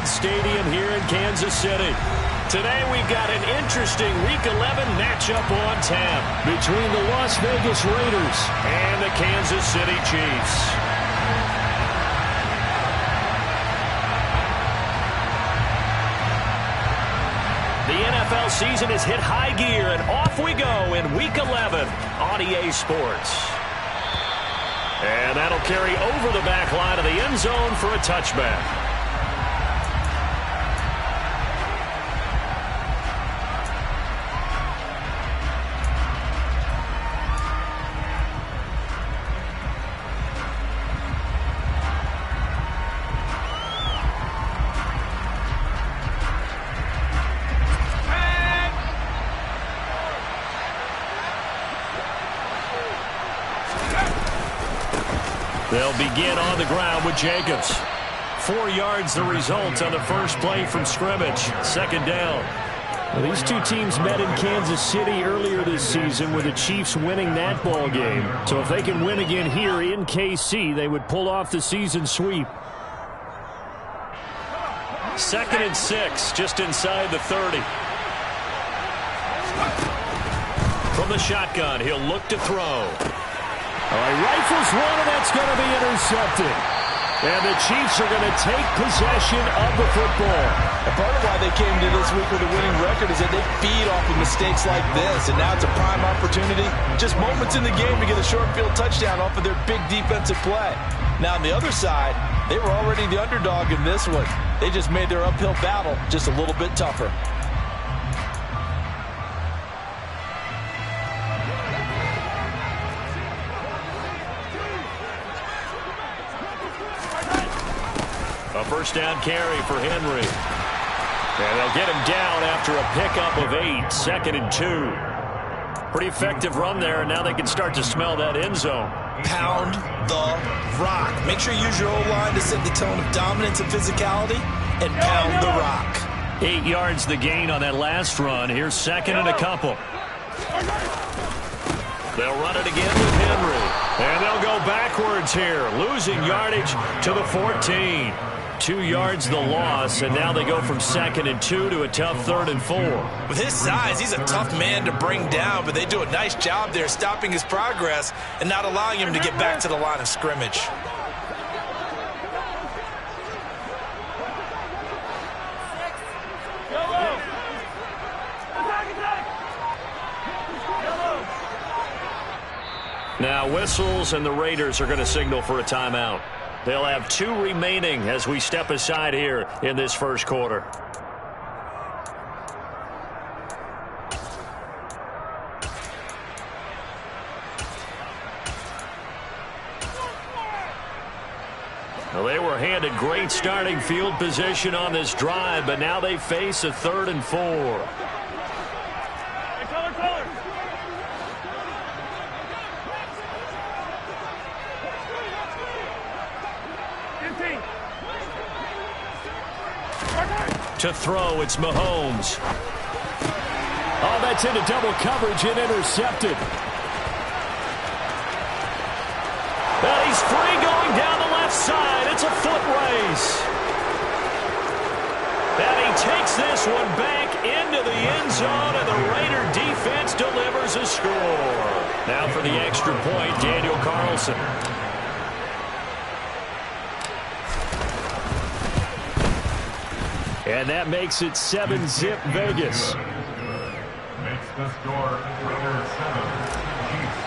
Arrowhead Stadium here in Kansas City. Today we've got an interesting Week 11 matchup on tap between the Las Vegas Raiders and the Kansas City Chiefs. The NFL season has hit high gear, and off we go in Week 11 on EA Sports. And that'll carry over the back line of the end zone for a touchback. They'll begin on the ground with Jacobs. 4 yards the result on the first play from scrimmage. Second down. Well, these two teams met in Kansas City earlier this season with the Chiefs winning that ball game. So if they can win again here in KC, they would pull off the season sweep. 2nd and 6, just inside the 30. From the shotgun, he'll look to throw. All right, rifles one, and that's going to be intercepted. And the Chiefs are going to take possession of the football. And part of why they came to this week with a winning record is that they feed off of mistakes like this. And now it's a prime opportunity, just moments in the game, to get a short field touchdown off of their big defensive play. Now on the other side, they were already the underdog in this one. They just made their uphill battle just a little bit tougher. A first down carry for Henry. And they'll get him down after a pickup of 8. 2nd and 2. Pretty effective run there, and now they can start to smell that end zone. Pound the rock. Make sure you use your O-line to set the tone of dominance and physicality, and pound the rock. 8 yards the gain on that last run. Here's 2nd and a couple. They'll run it again with Henry. And they'll go backwards here, losing yardage to the 14. 2 yards the loss, and now they go from 2nd and 2 to a tough 3rd and 4. With his size, he's a tough man to bring down, but they do a nice job there stopping his progress and not allowing him to get back to the line of scrimmage. Now whistles, and the Raiders are going to signal for a timeout. They'll have 2 remaining as we step aside here in this first quarter. Well, they were handed great starting field position on this drive, but now they face a 3rd and 4. To throw, it's Mahomes. Oh, that's into double coverage and intercepted. And he's free going down the left side. It's a foot race. And he takes this one back into the end zone, and the Raider defense delivers a score. Now for the extra point, Daniel Carlson. And that makes it 7-zip Vegas. Makes the score Raiders 7, Chiefs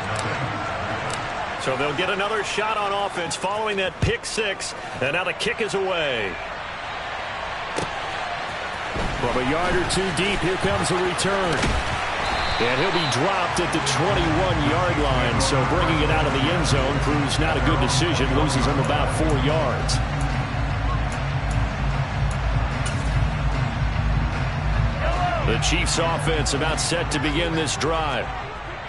0. So they'll get another shot on offense following that pick 6. And now the kick is away. From a yard or 2 deep, here comes a return. And he'll be dropped at the 21-yard line. So bringing it out of the end zone proves not a good decision. Loses him about 4 yards. The Chiefs offense about set to begin this drive.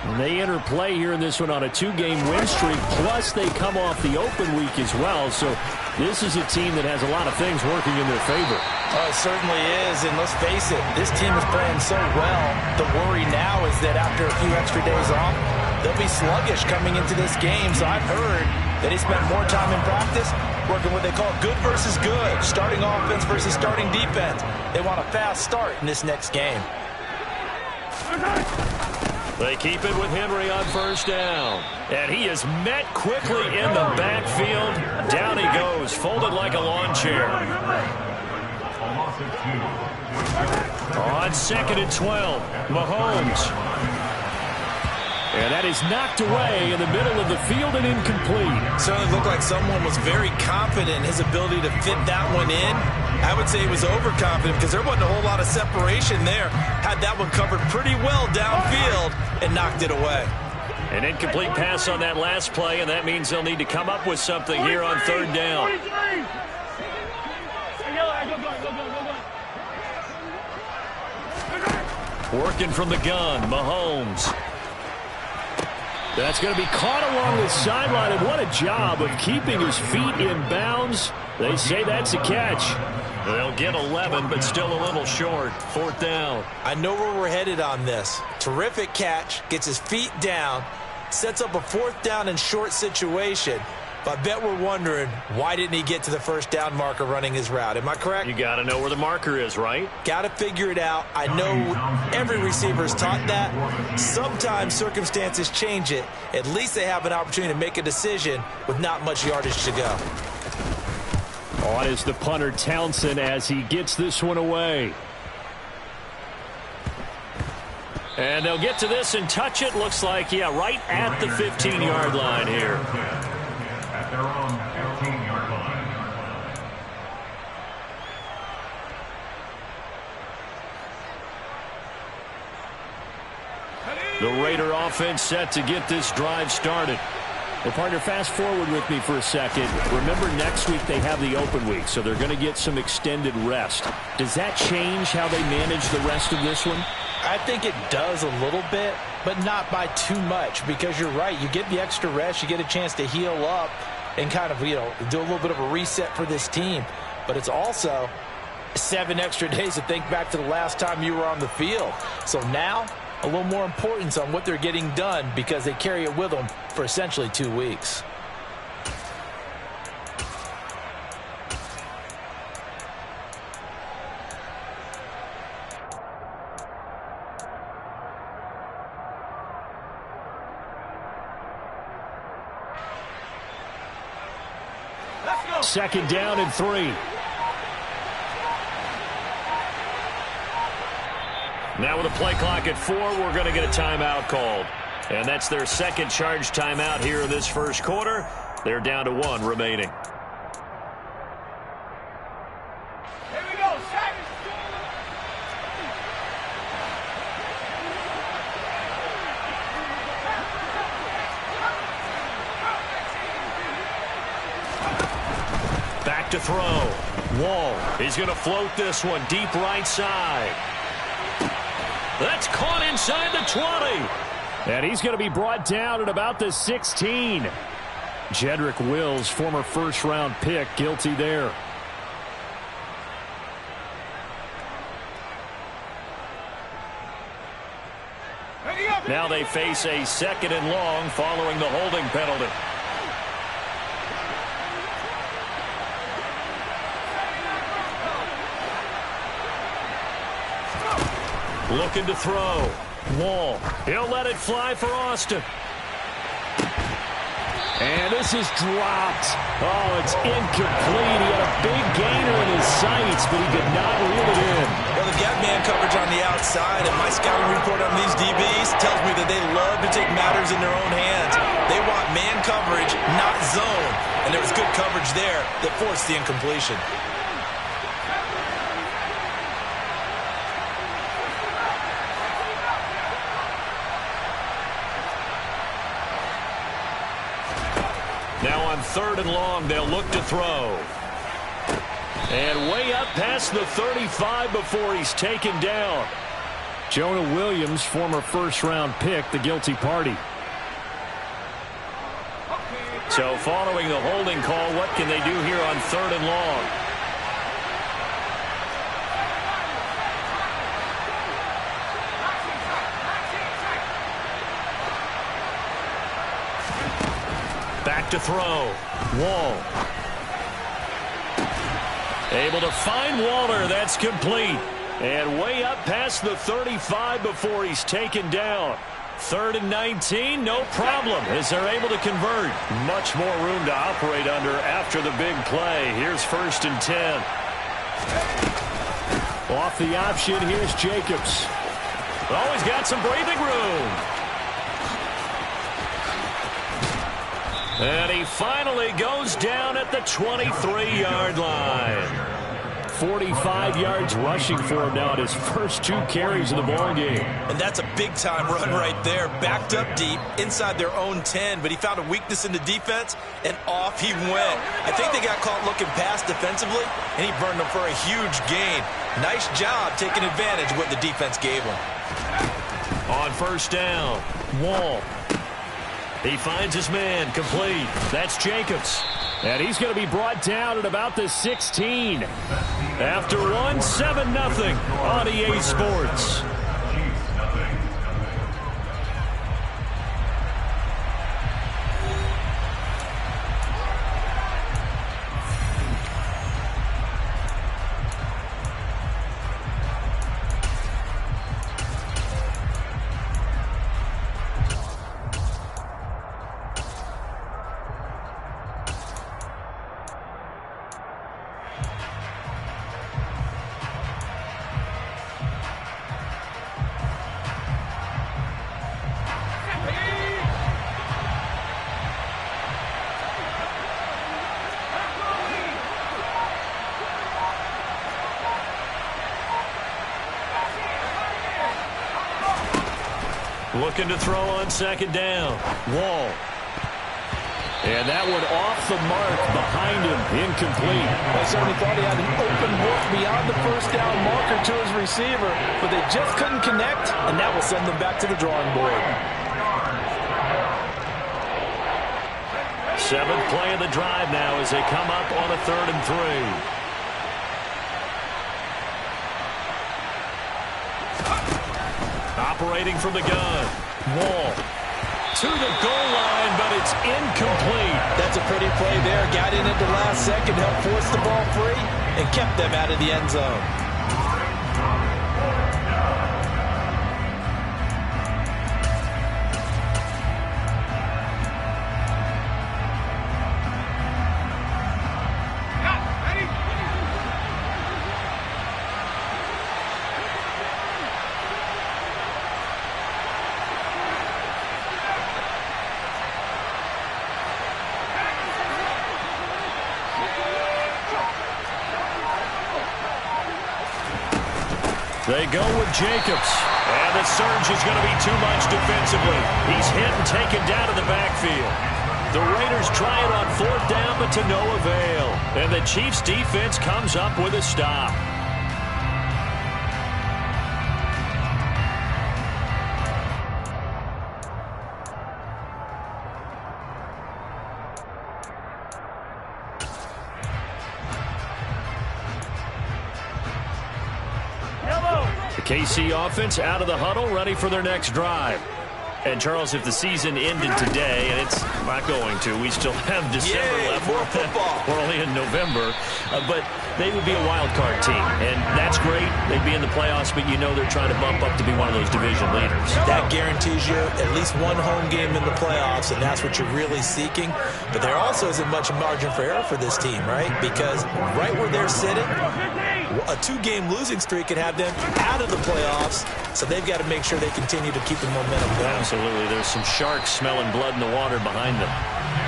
And they enter play here in this one on a 2-game win streak, plus they come off the open week as well. So this is a team that has a lot of things working in their favor. Oh, it certainly is, and let's face it, this team is playing so well. The worry now is that after a few extra days off, they'll be sluggish coming into this game. So I've heard that he spent more time in practice working what they call good versus good, starting offense versus starting defense. They want a fast start in this next game. They keep it with Henry on first down. And he is met quickly in the backfield. Down he goes, folded like a lawn chair. On 2nd and 12, Mahomes. And that is knocked away in the middle of the field and incomplete. Certainly looked like someone was very confident in his ability to fit that one in. I would say he was overconfident because there wasn't a whole lot of separation there. Had that one covered pretty well downfield and knocked it away. An incomplete pass on that last play, and that means they'll need to come up with something here on 3rd down. Working from the gun, Mahomes. That's going to be caught along the sideline, and what a job of keeping his feet in bounds. They say that's a catch. They'll get 11, but still a little short. 4th down. I know where we're headed on this. Terrific catch, gets his feet down, sets up a 4th down and short situation. But I bet we're wondering, why didn't he get to the 1st down marker running his route? Am I correct? You got to know where the marker is, right? Got to figure it out. I know every receiver is taught that. Sometimes circumstances change it. At least they have an opportunity to make a decision with not much yardage to go. On is the punter, Townsend, as he gets this one away. And they'll get to this and touch it. Looks like, yeah, right at the 15-yard line here. At their own 15-yard line. The Raider offense set to get this drive started. Well, partner, fast forward with me for a second. Remember, next week they have the open week, so they're going to get some extended rest. Does that change how they manage the rest of this one? I think it does a little bit, but not by too much, because you're right. You get the extra rest, you get a chance to heal up and kind of, do a little bit of a reset for this team. But it's also 7 extra days to think back to the last time you were on the field. So now, a little more importance on what they're getting done because they carry it with them for essentially 2 weeks. Second down and 3. Now with a play clock at 4, we're going to get a timeout called. And that's their second charge timeout here in this first quarter. They're down to 1 remaining. Here we go, set. Back to throw. Wall. He's going to float this one deep right side. That's caught inside the 20. And he's going to be brought down at about the 16. Jedrick Wills, former first-round pick, guilty there. Now they face a 2nd and long following the holding penalty. Looking to throw. Wall. He'll let it fly for Austin. And this is dropped. Oh, it's incomplete. He had a big gainer in his sights, but he could not reel it in. Well, they've got man coverage on the outside, and my scouting report on these DBs tells me that they love to take matters in their own hands. They want man coverage, not zone. And there was good coverage there that forced the incompletion. Now on 3rd and long, they'll look to throw. And way up past the 35 before he's taken down. Jonah Williams, former first-round pick, the guilty party. So following the holding call, what can they do here on 3rd and long? back to throw. Wall. Able to find Waller. That's complete. And way up past the 35 before he's taken down. 3rd and 19, no problem, as they're able to convert. Much more room to operate under after the big play. Here's 1st and 10. Off the option, here's Jacobs. Oh, he's got some breathing room. And he finally goes down at the 23-yard line. 45 yards rushing for him now at his first 2 carries of the ball game. And that's a big-time run right there. Backed up deep inside their own 10, but he found a weakness in the defense, and off he went. I think they got caught looking past defensively, and he burned them for a huge gain. Nice job taking advantage of what the defense gave him. On 1st down, Wall. He finds his man, complete. That's Jacobs. And he's going to be brought down at about the 16. After one, 7-0 on EA Sports. Looking to throw on 2nd down. Wall. And that one off the mark behind him. Incomplete. I certainly thought he had an open look beyond the 1st down marker to his receiver, but they just couldn't connect, and that will send them back to the drawing board. 7th play of the drive now as they come up on a 3rd and 3. Operating from the gun. Wall. To the goal line, but it's incomplete. That's a pretty play there. Got in at the last second, helped force the ball free, and kept them out of the end zone. They go with Jacobs. And the surge is going to be too much defensively. He's hit and taken down in the backfield. The Raiders try it on 4th down, but to no avail. And the Chiefs' defense comes up with a stop. KC offense out of the huddle, ready for their next drive. And, Charles, if the season ended today, and it's not going to, we still have December left. More football. We're only in November. But they would be a wild card team, and that's great. They'd be in the playoffs, but you know they're trying to bump up to be one of those division leaders. That guarantees you at least one home game in the playoffs, and that's what you're really seeking. But there also isn't much margin for error for this team, right? Because right where they're sitting, a 2-game losing streak could have them out of the playoffs, so they've got to make sure they continue to keep the momentum going. Absolutely. There's some sharks smelling blood in the water behind them.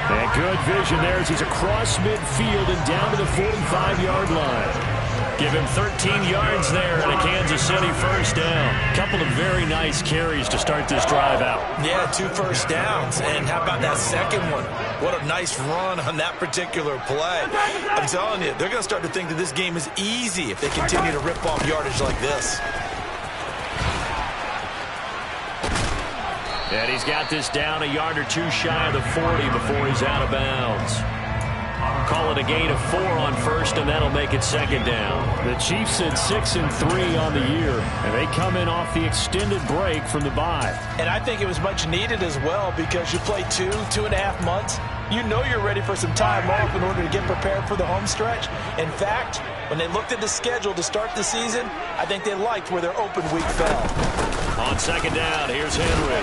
And good vision there as he's across midfield and down to the 45-yard line. Give him 13 yards there and a Kansas City 1st down. Couple of very nice carries to start this drive out. Yeah, 2 1st downs. And how about that second one? What a nice run on that particular play. I'm telling you, they're going to start to think that this game is easy if they continue to rip off yardage like this. And he's got this down a yard or two shy of the 40 before he's out of bounds. call it a gain of 4 on first, and that'll make it second down. The Chiefs said 6-3 on the year, and they come in off the extended break from the bye. And I think it was much needed as well, because you play 2.5 months. You know you're ready for some time off in order to get prepared for the home stretch. In fact, when they looked at the schedule to start the season, I think they liked where their open week fell. On second down, here's Henry.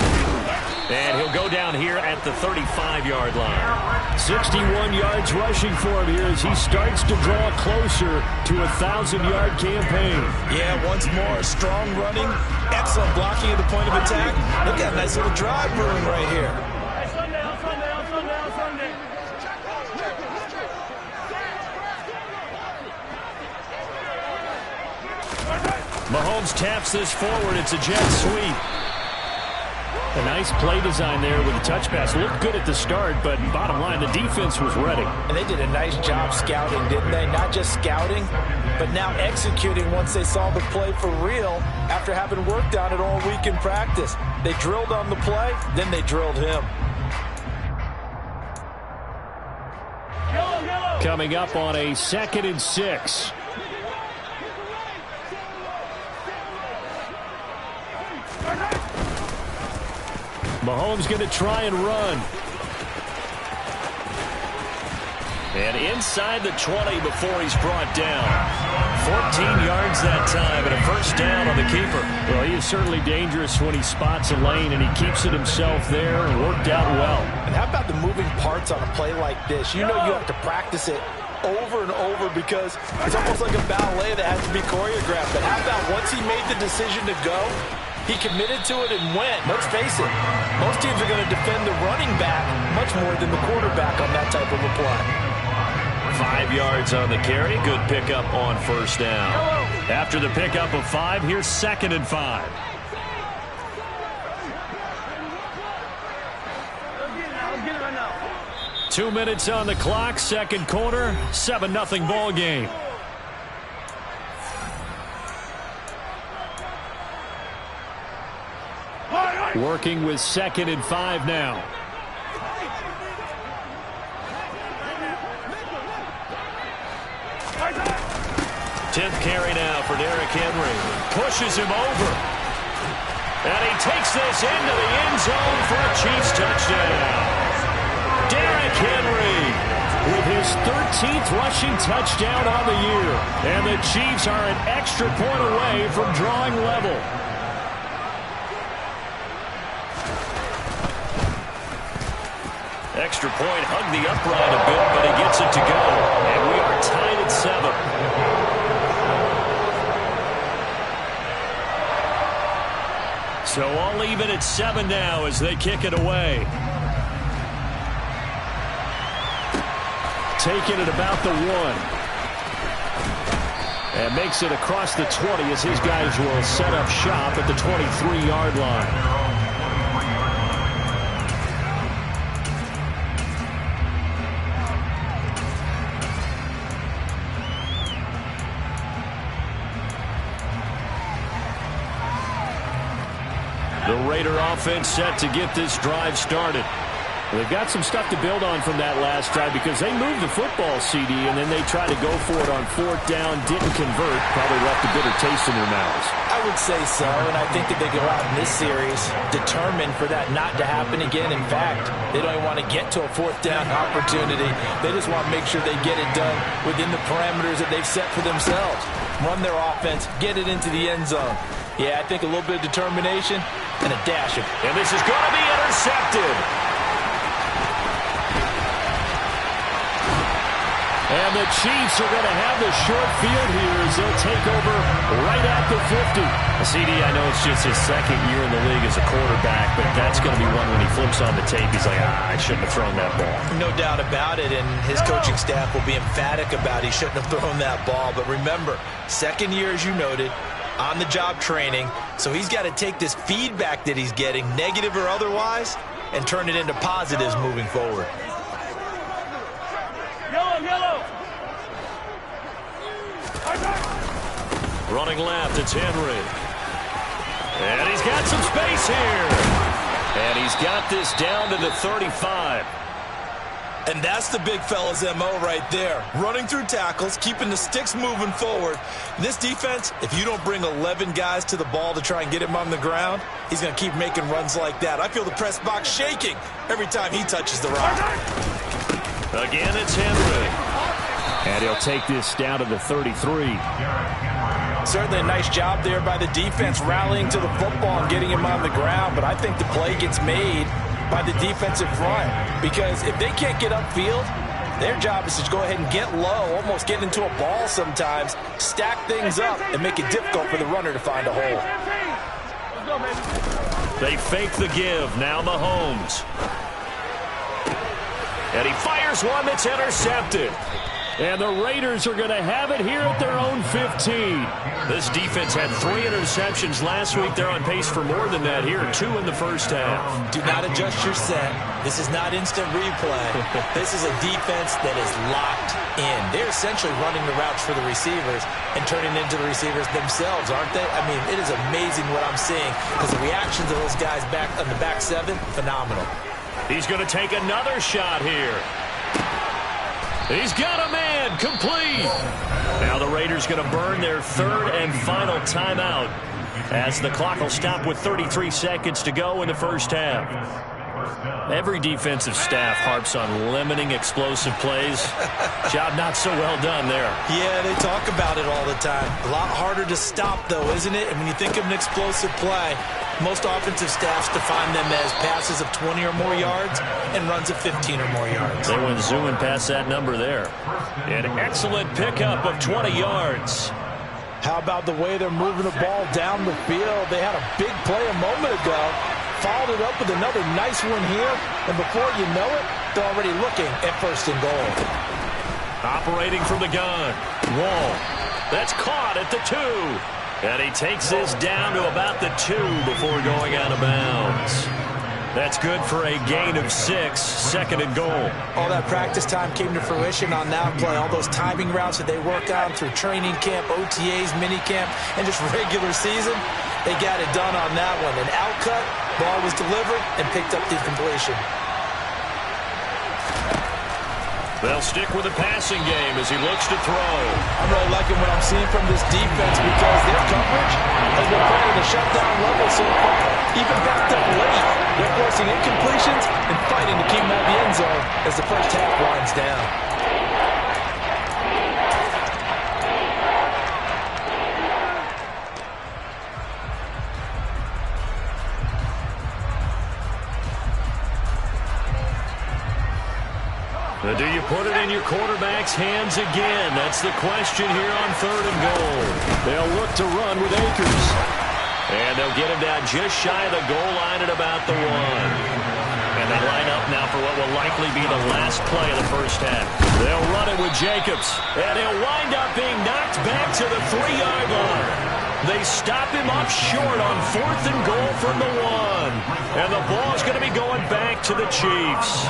And he'll go down here at the 35-yard line. 61 yards rushing for him here as he starts to draw closer to a 1,000-yard campaign. Yeah, once more, strong running, excellent blocking at the point of attack. Look at a nice little drive brewing right here. Mahomes taps this forward. It's a jet sweep. A nice play design there with the touch pass. Looked good at the start, but bottom line, the defense was ready. And they did a nice job scouting, didn't they? Not just scouting, but now executing once they saw the play for real after having worked on it all week in practice. They drilled on the play, then they drilled him. Coming up on a 2nd and 6. Mahomes going to try and run. And inside the 20 before he's brought down. 14 yards that time and a first down on the keeper. Well, he is certainly dangerous when he spots a lane, and he keeps it himself there and worked out well. And how about the moving parts on a play like this? You know you have to practice it over and over because it's almost like a ballet that has to be choreographed. But how about once he made the decision to go, he committed to it and went. Let's face it, most teams are going to defend the running back much more than the quarterback on that type of a play. 5 yards on the carry. Good pickup on first down. After the pickup of 5, here's 2nd and 5. Two minutes on the clock, second quarter, 7-0 ball game. Working with 2nd and 5 now. Tenth carry now for Derrick Henry. Pushes him over. And he takes this into the end zone for a Chiefs touchdown. Derrick Henry with his 13th rushing touchdown on the year. And the Chiefs are an extra point away from drawing level. Extra point, hugged the upright a bit, but he gets it to go. And we are tied at 7. So all even at 7 now as they kick it away. Taking it about the 1. And makes it across the 20 as his guys will set up shop at the 23-yard line. The Raider offense set to get this drive started. They've got some stuff to build on from that last drive because they moved the football, CD, and then they tried to go for it on 4th down, didn't convert, probably left a bitter taste in their mouths. I would say so, and I think that they go out in this series determined for that not to happen again. In fact, they don't even want to get to a 4th down opportunity. They just want to make sure they get it done within the parameters that they've set for themselves. Run their offense, get it into the end zone. Yeah, I think a little bit of determination and a dash of. And this is going to be intercepted. And the Chiefs are going to have the short field here as they'll take over right at the 50. CD, I know it's just his 2nd year in the league as a quarterback, but that's going to be one when he flips on the tape, he's like, I shouldn't have thrown that ball. No doubt about it, and his coaching staff will be emphatic about he shouldn't have thrown that ball. But remember, 2nd year, as you noted, on-the-job training, so he's got to take this feedback that he's getting, negative or otherwise, and turn it into positives moving forward. Running left, it's Henry. And he's got some space here. And he's got this down to the 35. And that's the big fella's MO right there. Running through tackles, keeping the sticks moving forward. This defense, if you don't bring 11 guys to the ball to try and get him on the ground, he's going to keep making runs like that. I feel the press box shaking every time he touches the rock. Again, it's Henry. And he'll take this down to the 33. Certainly a nice job there by the defense rallying to the football and getting him on the ground. But I think the play gets made by the defensive front, because if they can't get upfield, their job is to go ahead and get low, almost get into a ball sometimes, stack things up, and make it difficult for the runner to find a hole. They fake the give. Now Mahomes. And he fires one that's intercepted. And the Raiders are going to have it here at their own 15. This defense had 3 interceptions last week. They're on pace for more than that here. 2 in the first half. Do not adjust your set. This is not instant replay. This is a defense that is locked in. They're essentially running the routes for the receivers and turning into the receivers themselves, aren't they? I mean, it is amazing what I'm seeing, because the reactions of those guys back on the back 7, phenomenal. He's going to take another shot here. He's got a man, complete. Now the Raiders going to burn their 3rd and final timeout as the clock will stop with 33 seconds to go in the first half. Every defensive staff harps on limiting explosive plays. Job not so well done there. Yeah, they talk about it all the time. A lot harder to stop, though, isn't it? And when you think of an explosive play, most offensive staffs define them as passes of 20 or more yards and runs of 15 or more yards. They went zooming past that number there. An excellent pickup of 20 yards. How about the way they're moving the ball down the field? They had a big play a moment ago, followed it up with another nice one here, and before you know it, they're already looking at 1st and goal. Operating from the gun. Wall. That's caught at the 2. And he takes this down to about the 2 before going out of bounds. That's good for a gain of 6, 2nd and goal. All that practice time came to fruition on that play. All those timing routes that they worked on through training camp, OTAs, mini camp, and just regular season, they got it done on that one. An outcut, ball was delivered, and picked up the completion. They'll stick with the passing game as he looks to throw. I'm really liking what I'm seeing from this defense, because their coverage has been playing at a shutdown level so far. Even backed up late, they're forcing incompletions and fighting to keep them out of the end zone as the first half winds down. Do you put it in your quarterback's hands again? That's the question here on 3rd and goal. They'll look to run with Akers. And they'll get him down just shy of the goal line at about the 1. And they line up now for what will likely be the last play of the first half. They'll run it with Jacobs. And he'll wind up being knocked back to the 3-yard line. They stop him up short on 4th and goal from the 1. And the ball's going to be going back to the Chiefs.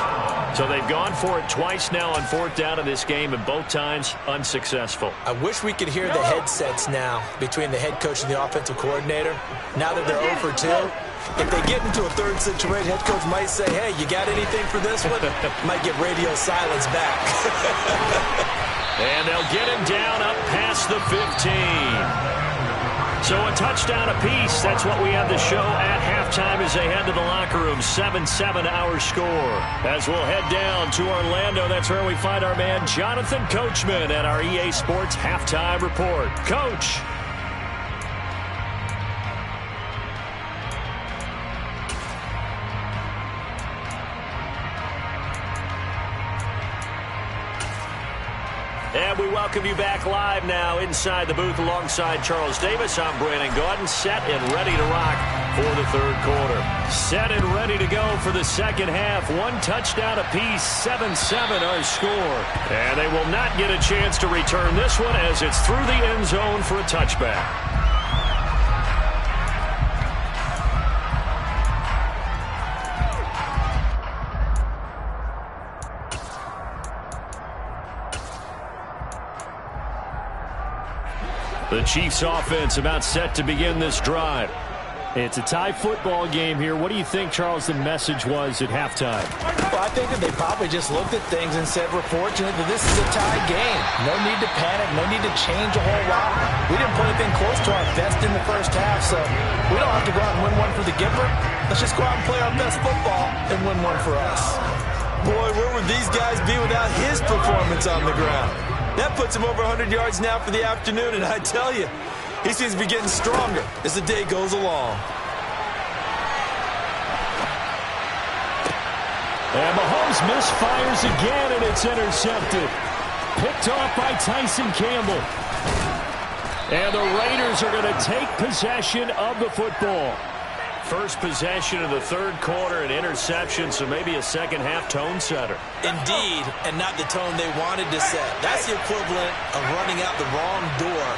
So they've gone for it twice now on 4th down in this game, and both times unsuccessful. I wish we could hear the headsets now between the head coach and the offensive coordinator. Now that they're 0 for 2, if they get into a 3rd situation, head coach might say, hey, you got anything for this one? Might get radio silence back. And they'll get him down up past the 15. So a touchdown apiece. That's what we have to show at halftime as they head to the locker room. 7-7 our score. As we'll head down to Orlando, that's where we find our man Jonathan Coachman at our EA Sports Halftime Report. Coach. And we welcome you back live now inside the booth alongside Charles Davis. I'm Brandon Gaudin, set and ready to rock for the 3rd quarter. Set and ready to go for the 2nd half. 1 touchdown apiece, 7-7 our score. And they will not get a chance to return this one as it's through the end zone for a touchback. The Chiefs offense about set to begin this drive. It's a tie football game here. What do you think, Charles, the message was at halftime? Well, I think that they probably just looked at things and said, we're fortunate that this is a tie game. No need to panic. No need to change a whole lot. We didn't put anything close to our best in the first half, so we don't have to go out and win one for the Gipper. Let's just go out and play our best football and win one for us. Boy, where would these guys be without his performance on the ground? That puts him over 100 yards now for the afternoon, and I tell you, he seems to be getting stronger as the day goes along. And Mahomes misfires again, and it's intercepted. Picked off by Tyson Campbell. And the Raiders are going to take possession of the football. First possession of the third quarter, an interception, so maybe a second-half tone setter. Indeed, and not the tone they wanted to set. That's the equivalent of running out the wrong door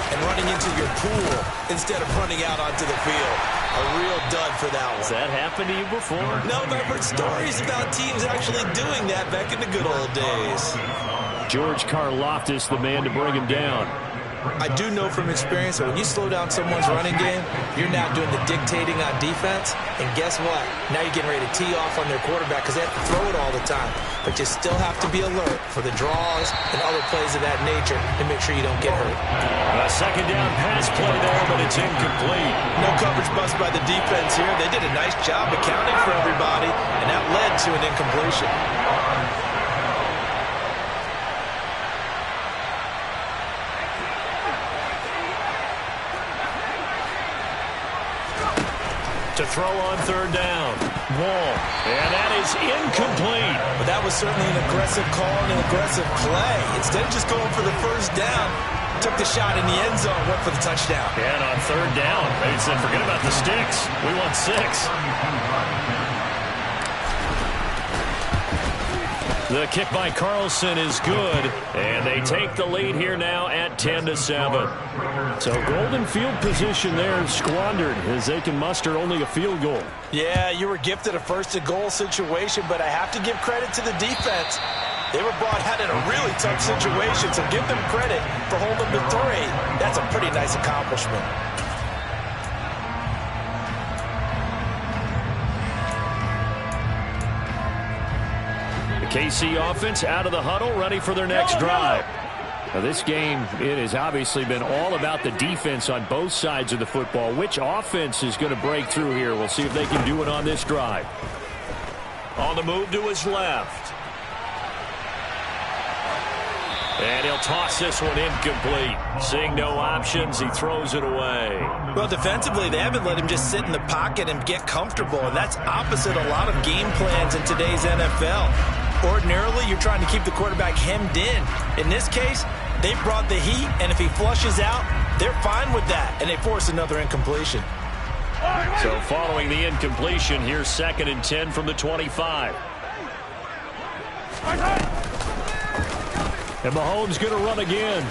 and running into your pool instead of running out onto the field. A real dud for that one. Has that happened to you before? No, but I've heard stories about teams actually doing that back in the good old days. George Karlaftis, the man to bring him down. I do know from experience that when you slow down someone's running game, you're now doing the dictating on defense. And guess what? Now you're getting ready to tee off on their quarterback because they have to throw it all the time. But you still have to be alert for the draws and other plays of that nature to make sure you don't get hurt. A second down pass play there, but it's incomplete. No coverage bust by the defense here. They did a nice job accounting for everybody, and that led to an incompletion. To throw on third down. Wall. And that is incomplete. But that was certainly an aggressive call and an aggressive play. Instead of just going for the first down, took the shot in the end zone, went for the touchdown. And on third down, they said, forget about the sticks. We want 6. The kick by Carlson is good, and they take the lead here now at 10-7. So golden field position there squandered as they can muster only a field goal. Yeah, you were gifted a first-to-goal situation, but I have to give credit to the defense. They were brought out in a really tough situation, so give them credit for holding them to 3. That's a pretty nice accomplishment. KC offense out of the huddle, ready for their next drive. Now this game, it has obviously been all about the defense on both sides of the football. Which offense is going to break through here? We'll see if they can do it on this drive. On the move to his left. And he'll toss this one incomplete. Seeing no options, he throws it away. Well, defensively, they haven't let him just sit in the pocket and get comfortable, and that's opposite a lot of game plans in today's NFL. Ordinarily, you're trying to keep the quarterback hemmed in. In this case, they brought the heat, and if he flushes out, they're fine with that, and they force another incompletion. So following the incompletion, here's 2nd and 10 from the 25. And Mahomes going to run again.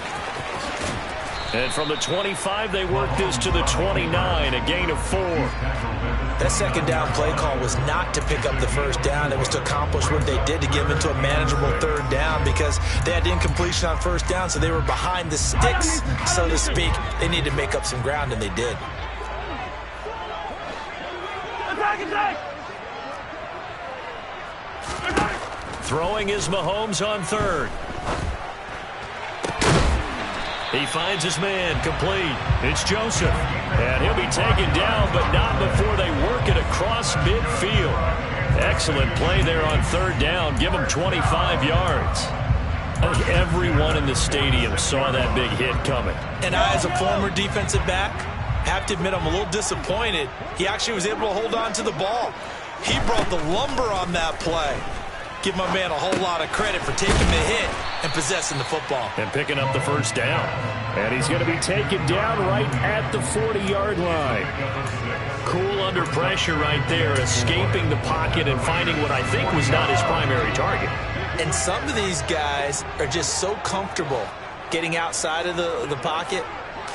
And from the 25, they work this to the 29, a gain of 4. That second down play call was not to pick up the first down. It was to accomplish what they did to get them into a manageable third down because they had incompletion on first down, so they were behind the sticks, so to speak. They needed to make up some ground, and they did. Throwing is Mahomes on third. He finds his man, complete. It's Joseph. And he'll be taken down, but not before they work it across midfield. Excellent play there on third down. Give him 25 yards. I think everyone in the stadium saw that big hit coming. And I, as a former defensive back, have to admit I'm a little disappointed. He actually was able to hold on to the ball. He brought the lumber on that play. Give my man a whole lot of credit for taking the hit and possessing the football. And picking up the first down. And he's going to be taken down right at the 40-yard line. Cool under pressure right there, escaping the pocket and finding what I think was not his primary target. And some of these guys are just so comfortable getting outside of the pocket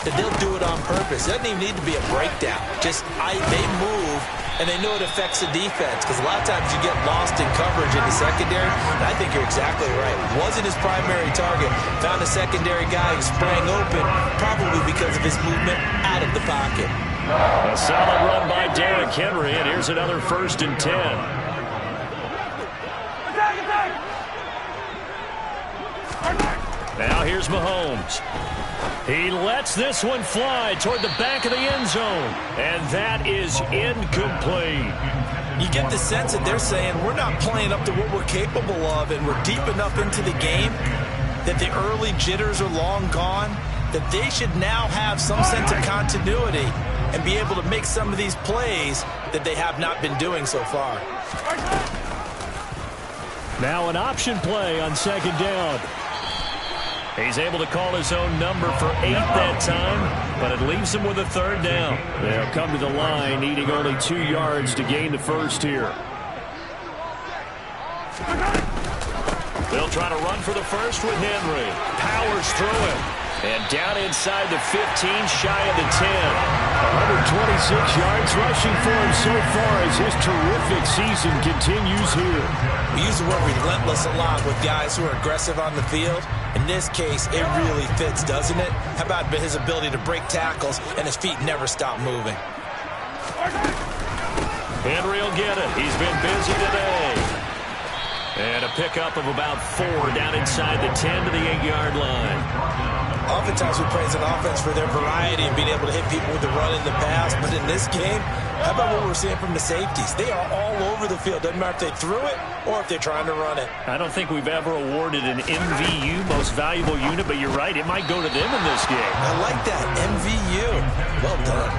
that they'll do it on purpose. It doesn't even need to be a breakdown. Just they move, and they know it affects the defense because a lot of times you get lost in coverage in the secondary, and I think you're exactly right. Wasn't his primary target. Found a secondary guy who sprang open, probably because of his movement out of the pocket. A solid run by Derrick Henry, and here's another 1st and 10. Now here's Mahomes. He lets this one fly toward the back of the end zone, and that is incomplete. You get the sense that they're saying we're not playing up to what we're capable of, and we're deep enough into the game that the early jitters are long gone, that they should now have some sense of continuity and be able to make some of these plays that they have not been doing so far. Now an option play on 2nd down. He's able to call his own number for 8 that time, but it leaves him with a 3rd down. They'll come to the line, needing only 2 yards to gain the first here. They'll try to run for the first with Henry. Powers through it. And down inside the 15, shy of the 10. 126 yards rushing for him so far as his terrific season continues here. We use the word relentless a lot with guys who are aggressive on the field. In this case, it really fits, doesn't it? How about his ability to break tackles and his feet never stop moving? Henry will get it. He's been busy today. And a pickup of about 4 down inside the 10 to the 8-yard line. Oftentimes we praise an offense for their variety and being able to hit people with the run in the pass. But in this game, how about what we're seeing from the safeties? They are all over the field. Doesn't matter if they threw it or if they're trying to run it. I don't think we've ever awarded an MVU, most valuable unit, but you're right. It might go to them in this game. I like that. MVU. Well done.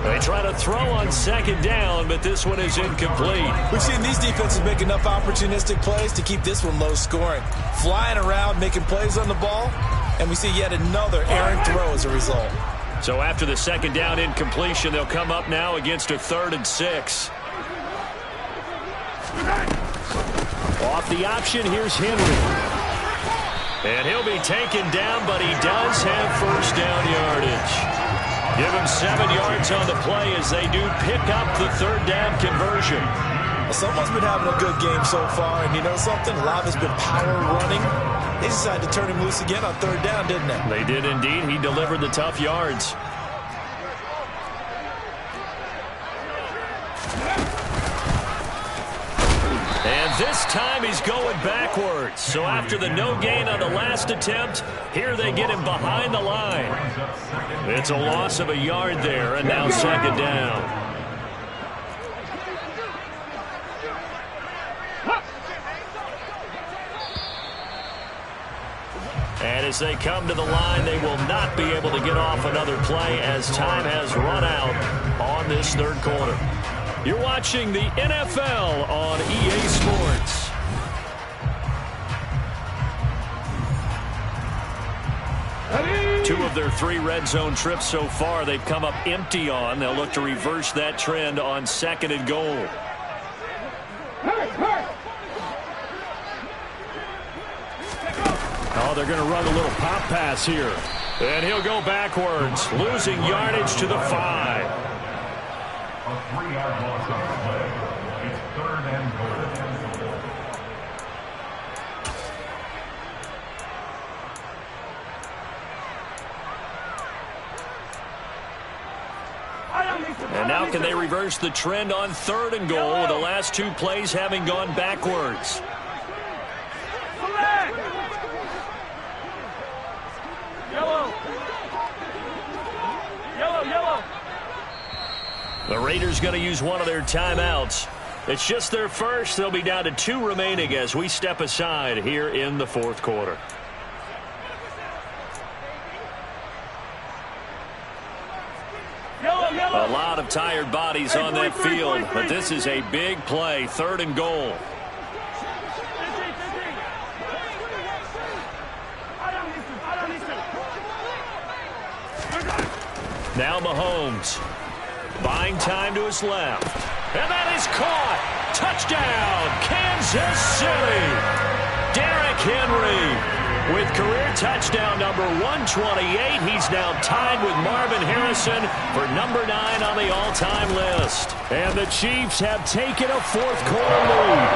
They try to throw on 2nd down, but this one is incomplete. We've seen these defenses make enough opportunistic plays to keep this one low scoring. Flying around, making plays on the ball, and we see yet another errant throw as a result. So after the 2nd down incompletion, they'll come up now against a 3rd and 6. Off the option, here's Henry. And he'll be taken down, but he does have 1st down yardage. Give him 7 yards on the play as they do pick up the 3rd down conversion. Well, someone's been having a good game so far, and you know something? A lot has been power running. They decided to turn him loose again on 3rd down, didn't they? They did indeed. He delivered the tough yards. And this time he's going backwards. So after the no gain on the last attempt, here they get him behind the line. It's a loss of a yard there, and now 2nd down. And as they come to the line, they will not be able to get off another play as time has run out on this 3rd quarter. You're watching the NFL on EA Sports. Two of their 3 red zone trips so far they've come up empty on. They'll look to reverse that trend on 2nd and goal. Oh, they're going to run a little pop pass here. And he'll go backwards, losing yardage to the 5. A 3-yard loss on the play. It's 3rd and goal. And now can they reverse the trend on 3rd and goal with the last 2 plays having gone backwards? The Raiders going to use one of their timeouts. It's just their first. They'll be down to 2 remaining as we step aside here in the 4th quarter. A lot of tired bodies on that field, but this is a big play, 3rd and goal. Now Mahomes. Buying time to his left. And that is caught. Touchdown, Kansas City. Derrick Henry with career touchdown number 128. He's now tied with Marvin Harrison for number 9 on the all-time list. And the Chiefs have taken a 4th quarter lead.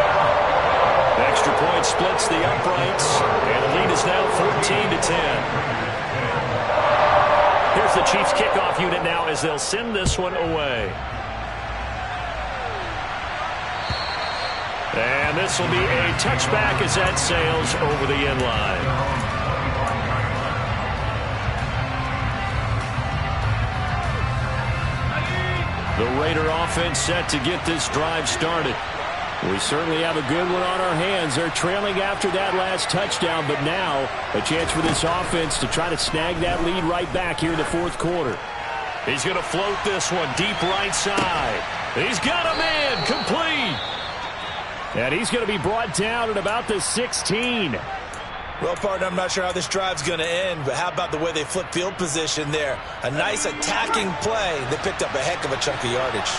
Extra point splits the uprights, and the lead is now 14-10. Here's the the Chiefs kickoff unit now as they'll send this one away. And this will be a touchback as that sails over the end line. The Raider offense set to get this drive started. We certainly have a good one on our hands. They're trailing after that last touchdown, but now a chance for this offense to try to snag that lead right back here in the fourth quarter. He's going to float this one deep right side. He's got a man complete. And he's going to be brought down at about the 16. Well, partner, I'm not sure how this drive's going to end, but how about the way they flip field position there? A nice attacking play. They picked up a heck of a chunk of yardage.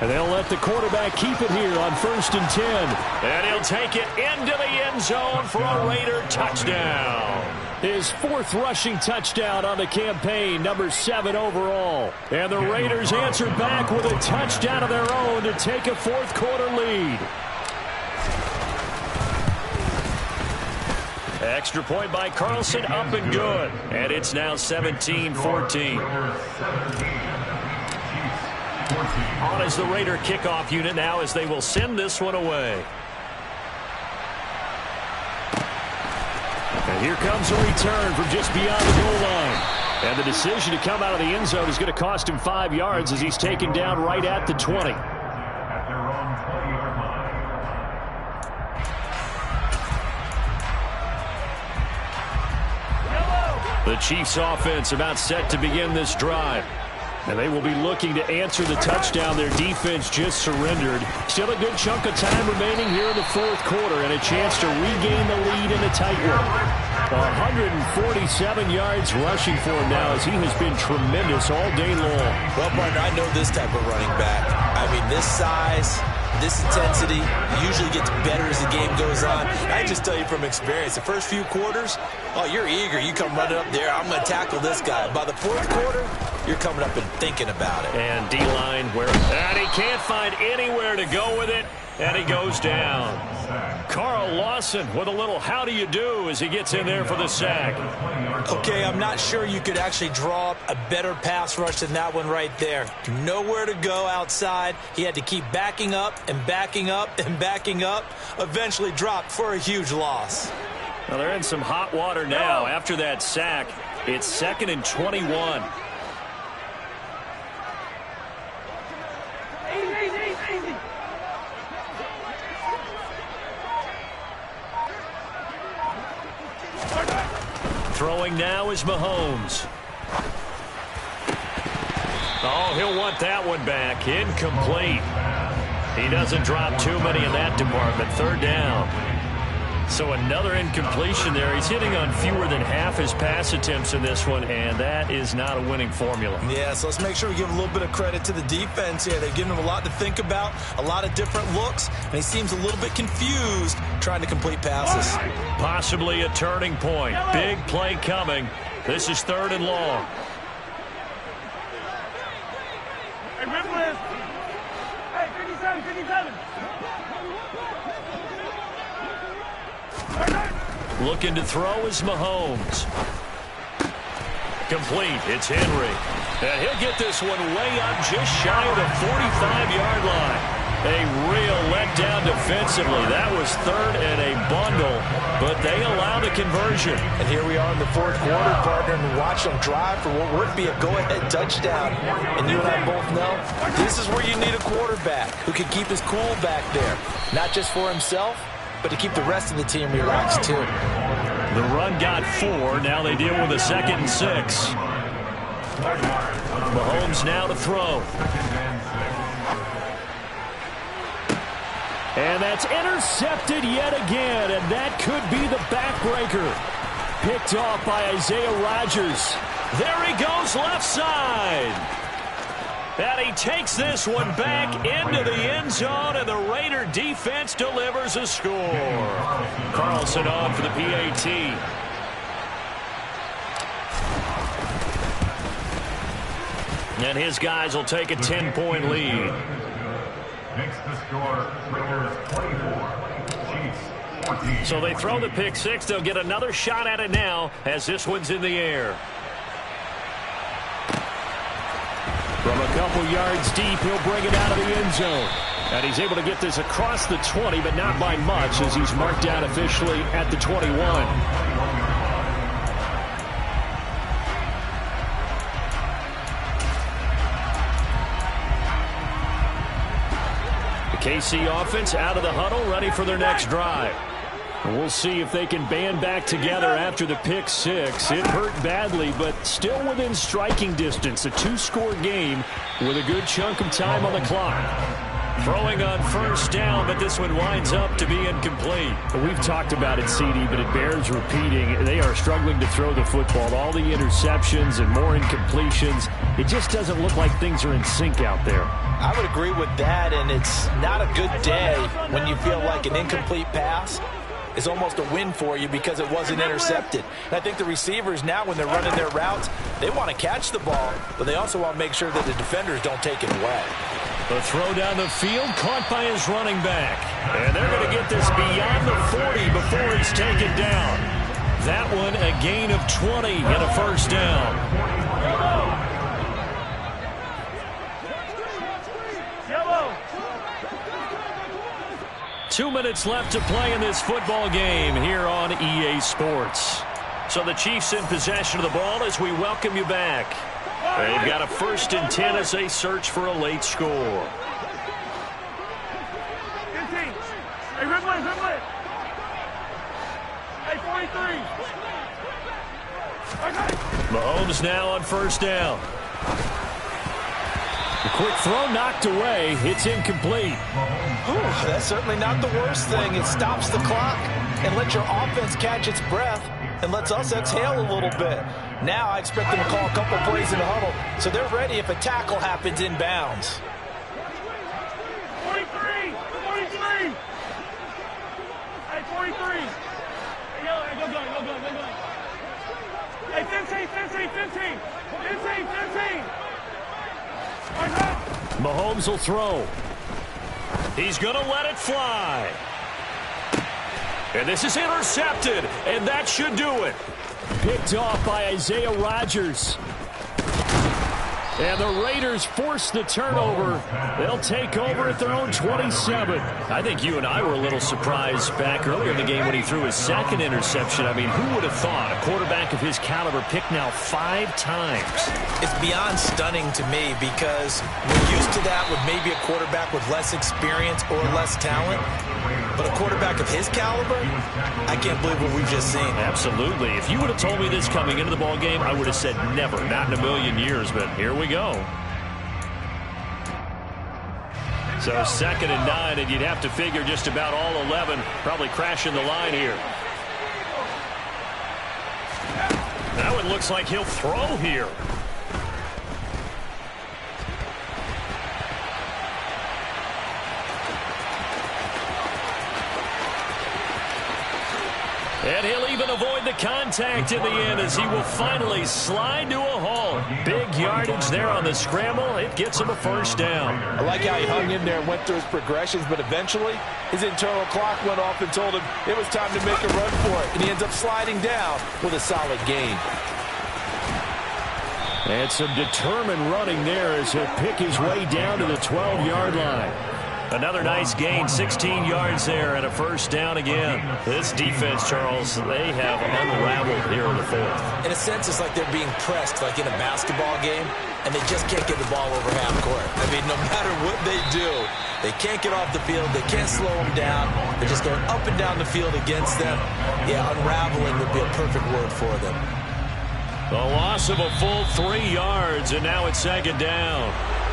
And they'll let the quarterback keep it here on 1st and 10. And he'll take it into the end zone for a Raider touchdown. His 4th rushing touchdown on the campaign, number 7 overall. And the Raiders answer back with a touchdown of their own to take a fourth quarter lead. Extra point by Carlson, up and good. And it's now 17-14. On as the Raider kickoff unit now as they will send this one away. And here comes a return from just beyond the goal line. And the decision to come out of the end zone is going to cost him 5 yards as he's taken down right at the 20. At their own 20-yard line. The Chiefs offense about set to begin this drive. And they will be looking to answer the touchdown their defense just surrendered. Still a good chunk of time remaining here in the fourth quarter and a chance to regain the lead in a tight one. 147 yards rushing for him now as he has been tremendous all day long. Well, partner, I know this type of running back. I mean, this size, this intensity usually gets better as the game goes on. I just tell you from experience, the first few quarters, oh, you're eager. You come running up there, I'm going to tackle this guy. By the fourth quarter, you're coming up and thinking about it. And D-line, and he can't find anywhere to go with it, and he goes down. Carl Lawson with a little how do you do as he gets in there for the sack. Okay, I'm not sure you could actually draw up a better pass rush than that one right there. Nowhere to go outside. He had to keep backing up and backing up and backing up. Eventually dropped for a huge loss. Well, they're in some hot water now after that sack. It's 2nd and 21. Throwing now is Mahomes. Oh, he'll want that one back. Incomplete. He doesn't drop too many in that department. 3rd down. So another incompletion there. He's hitting on fewer than half his pass attempts in this one, and that is not a winning formula. Yeah, so let's make sure we give a little bit of credit to the defense here. They're giving him a lot to think about, a lot of different looks, and he seems a little bit confused trying to complete passes. Possibly a turning point. Big play coming. This is 3rd and long. Hey, remember this? Hey, 57, 57. Looking to throw is Mahomes. Complete. It's Henry. And he'll get this one way up just shy of the 45-yard line. A real letdown defensively. That was 3rd and a bundle, but they allow the conversion. And here we are in the fourth quarter, partner, and watch them drive for what would be a go-ahead touchdown. And you and I both know this is where you need a quarterback who can keep his cool back there, not just for himself, but to keep the rest of the team relaxed, too. The run got 4. Now they deal with a 2nd and 6. Mahomes now to throw. And that's intercepted yet again, and that could be the backbreaker. Picked off by Isaiah Rodgers. There he goes left side. And he takes this one back into the end zone, and the Raider defense delivers a score. Carlson on for the PAT. And his guys will take a 10-point lead. Makes the score Raiders 24, Chiefs So they throw the pick six. They'll get another shot at it now as this one's in the air. From a couple yards deep, he'll bring it out of the end zone. And he's able to get this across the 20, but not by much as he's marked down officially at the 21. KC offense out of the huddle, ready for their next drive. We'll see if they can band back together after the pick six. It hurt badly, but still within striking distance. A two-score game with a good chunk of time on the clock. Throwing on first down, but this one winds up to be incomplete. We've talked about it, CD, but it bears repeating. They are struggling to throw the football. All the interceptions and more incompletions. It just doesn't look like things are in sync out there. I would agree with that, and it's not a good day when you feel like an incomplete pass is almost a win for you because it wasn't intercepted. And I think the receivers now, when they're running their routes, they want to catch the ball, but they also want to make sure that the defenders don't take it away. The throw down the field, caught by his running back. And they're going to get this beyond the 40 before he's taken down. That one a gain of 20 and a first down. 2 minutes left to play in this football game here on EA Sports. So the Chiefs in possession of the ball as we welcome you back. They've got a 1st and 10 as they search for a late score. Hey, Ridley. Hey, 43. Mahomes now on first down. The quick throw knocked away. It's incomplete. Ooh, that's certainly not the worst thing. It stops the clock and lets your offense catch its breath and lets us exhale a little bit. Now I expect them to call a couple plays in the huddle so they're ready if a tackle happens inbounds. 43. Hey, 43. Hey, go. Hey, 15. Mahomes will throw. He's going to let it fly. And this is intercepted, and that should do it. Picked off by Isaiah Rodgers. And the Raiders force the turnover. They'll take over at their own 27. I think you and I were a little surprised back earlier in the game when he threw his second interception. I mean, who would have thought a quarterback of his caliber picked now 5 times? It's beyond stunning to me because we're used to that with maybe a quarterback with less experience or less talent. But a quarterback of his caliber, I can't believe what we've just seen. Absolutely. If you would have told me this coming into the ball game, I would have said never, not in a million years. But here we go. So 2nd and 9, and you'd have to figure just about all 11 probably crashing the line here. That one looks like he'll throw here. And he'll even avoid the contact in the end as he will finally slide to a halt. Big yardage there on the scramble. It gets him a first down. I like how he hung in there and went through his progressions, but eventually his internal clock went off and told him it was time to make a run for it. And he ends up sliding down with a solid gain. And some determined running there as he'll pick his way down to the 12-yard line. Another nice gain, 16 yards there, and a first down again. This defense, Charles, they have unraveled here in the 4th. In a sense, it's like they're being pressed, like in a basketball game, and they just can't get the ball over half court. I mean, no matter what they do, they can't get off the field. They can't slow them down. They're just going up and down the field against them. Yeah, unraveling would be a perfect word for them. The loss of a full 3 yards, and now it's 2nd down.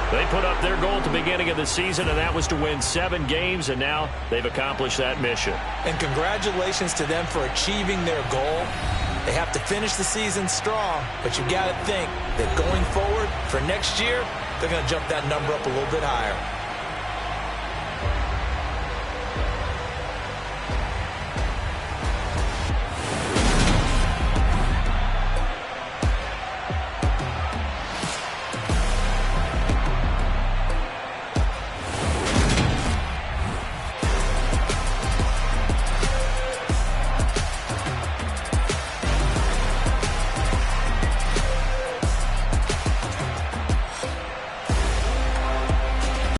They put up their goal at the beginning of the season, and that was to win 7 games, and now they've accomplished that mission. And congratulations to them for achieving their goal. They have to finish the season strong, but you got to think that going forward for next year, they're going to jump that number up a little bit higher.